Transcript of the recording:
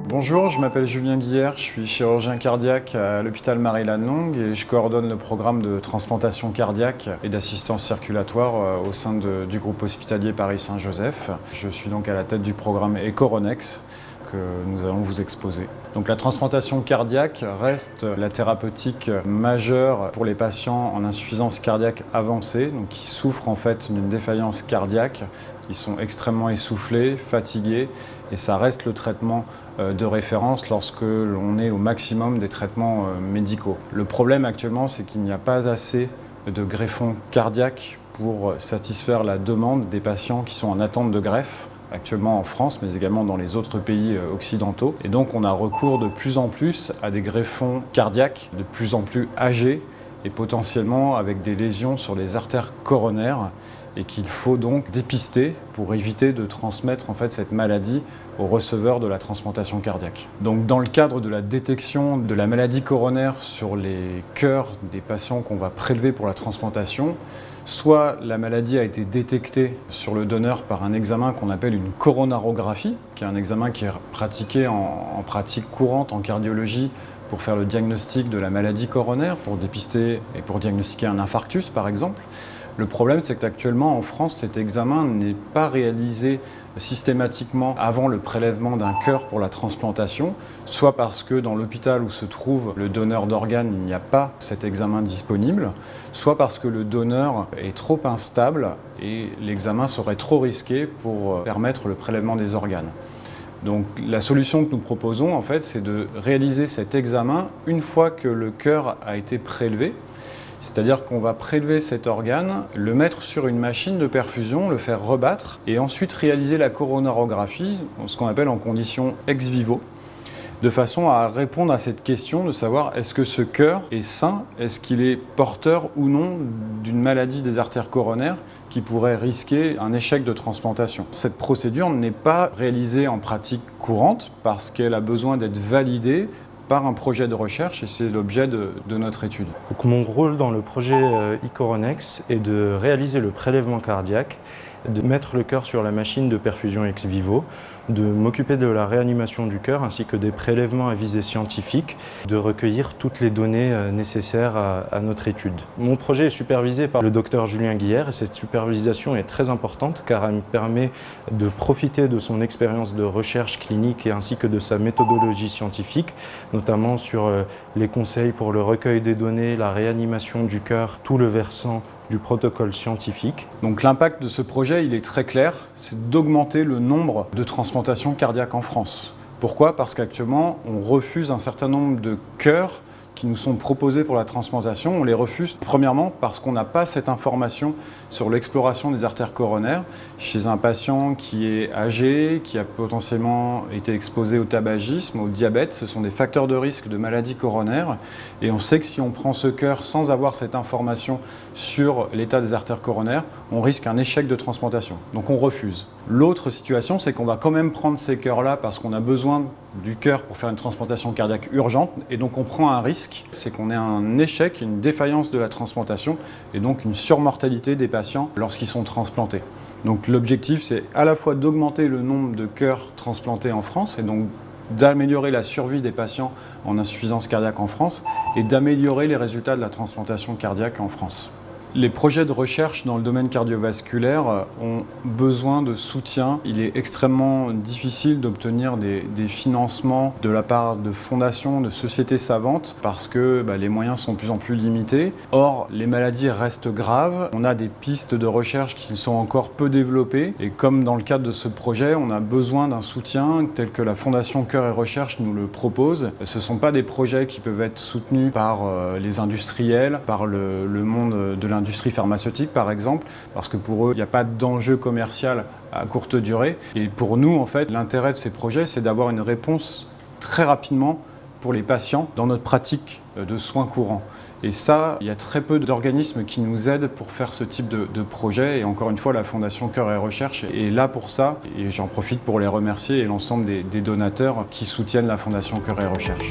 Bonjour, je m'appelle Julien Guillère, je suis chirurgien cardiaque à l'hôpital Marie-Lannelongue et je coordonne le programme de transplantation cardiaque et d'assistance circulatoire au sein du groupe hospitalier Paris-Saint-Joseph. Je suis donc à la tête du programme ECORONEX que nous allons vous exposer. Donc la transplantation cardiaque reste la thérapeutique majeure pour les patients en insuffisance cardiaque avancée, donc qui souffrent en fait d'une défaillance cardiaque, qui sont extrêmement essoufflés, fatigués, et ça reste le traitement de référence lorsque l'on est au maximum des traitements médicaux. Le problème actuellement, c'est qu'il n'y a pas assez de greffons cardiaques pour satisfaire la demande des patients qui sont en attente de greffe, actuellement en France, mais également dans les autres pays occidentaux. Et donc on a recours de plus en plus à des greffons cardiaques de plus en plus âgés et potentiellement avec des lésions sur les artères coronaires et qu'il faut donc dépister pour éviter de transmettre en fait cette maladie aux receveurs de la transplantation cardiaque. Donc dans le cadre de la détection de la maladie coronaire sur les cœurs des patients qu'on va prélever pour la transplantation, soit la maladie a été détectée sur le donneur par un examen qu'on appelle une coronarographie, qui est un examen qui est pratiqué en pratique courante en cardiologie pour faire le diagnostic de la maladie coronaire, pour dépister et pour diagnostiquer un infarctus par exemple. Le problème, c'est qu'actuellement en France, cet examen n'est pas réalisé systématiquement avant le prélèvement d'un cœur pour la transplantation, soit parce que dans l'hôpital où se trouve le donneur d'organes, il n'y a pas cet examen disponible, soit parce que le donneur est trop instable et l'examen serait trop risqué pour permettre le prélèvement des organes. Donc la solution que nous proposons, en fait, c'est de réaliser cet examen une fois que le cœur a été prélevé. C'est-à-dire qu'on va prélever cet organe, le mettre sur une machine de perfusion, le faire rebattre et ensuite réaliser la coronarographie, ce qu'on appelle en condition ex vivo, de façon à répondre à cette question de savoir est-ce que ce cœur est sain, est-ce qu'il est porteur ou non d'une maladie des artères coronaires qui pourrait risquer un échec de transplantation. Cette procédure n'est pas réalisée en pratique courante parce qu'elle a besoin d'être validée par un projet de recherche et c'est l'objet de notre étude. Donc mon rôle dans le projet ECORONEX est de réaliser le prélèvement cardiaque, de mettre le cœur sur la machine de perfusion ex vivo, de m'occuper de la réanimation du cœur ainsi que des prélèvements à visée scientifique, de recueillir toutes les données nécessaires à notre étude. Mon projet est supervisé par le docteur Julien Guillère et cette supervision est très importante car elle me permet de profiter de son expérience de recherche clinique et ainsi que de sa méthodologie scientifique, notamment sur les conseils pour le recueil des données, la réanimation du cœur, tout le versant du protocole scientifique. Donc l'impact de ce projet, il est très clair, c'est d'augmenter le nombre de transplantations cardiaques en France. Pourquoi ? Parce qu'actuellement, on refuse un certain nombre de cœurs qui nous sont proposés pour la transplantation. On les refuse premièrement parce qu'on n'a pas cette information sur l'exploration des artères coronaires chez un patient qui est âgé, qui a potentiellement été exposé au tabagisme, au diabète. Ce sont des facteurs de risque de maladie coronaire et on sait que si on prend ce cœur sans avoir cette information sur l'état des artères coronaires, on risque un échec de transplantation. Donc on refuse. L'autre situation, c'est qu'on va quand même prendre ces cœurs-là parce qu'on a besoin du cœur pour faire une transplantation cardiaque urgente et donc on prend un risque, c'est qu'on ait un échec, une défaillance de la transplantation et donc une surmortalité des patients lorsqu'ils sont transplantés. Donc l'objectif, c'est à la fois d'augmenter le nombre de cœurs transplantés en France et donc d'améliorer la survie des patients en insuffisance cardiaque en France et d'améliorer les résultats de la transplantation cardiaque en France. Les projets de recherche dans le domaine cardiovasculaire ont besoin de soutien. Il est extrêmement difficile d'obtenir des financements de la part de fondations, de sociétés savantes, parce que les moyens sont de plus en plus limités. Or, les maladies restent graves. On a des pistes de recherche qui sont encore peu développées. Et comme dans le cadre de ce projet, on a besoin d'un soutien tel que la Fondation Cœur et Recherche nous le propose. Ce ne sont pas des projets qui peuvent être soutenus par les industriels, par le monde de l'industrie pharmaceutique par exemple, parce que pour eux, il n'y a pas d'enjeu commercial à courte durée. Et pour nous, en fait, l'intérêt de ces projets, c'est d'avoir une réponse très rapidement pour les patients dans notre pratique de soins courants. Et ça, il y a très peu d'organismes qui nous aident pour faire ce type de projet. Et encore une fois, la Fondation Cœur et Recherche est là pour ça. Et j'en profite pour les remercier et l'ensemble des donateurs qui soutiennent la Fondation Cœur et Recherche.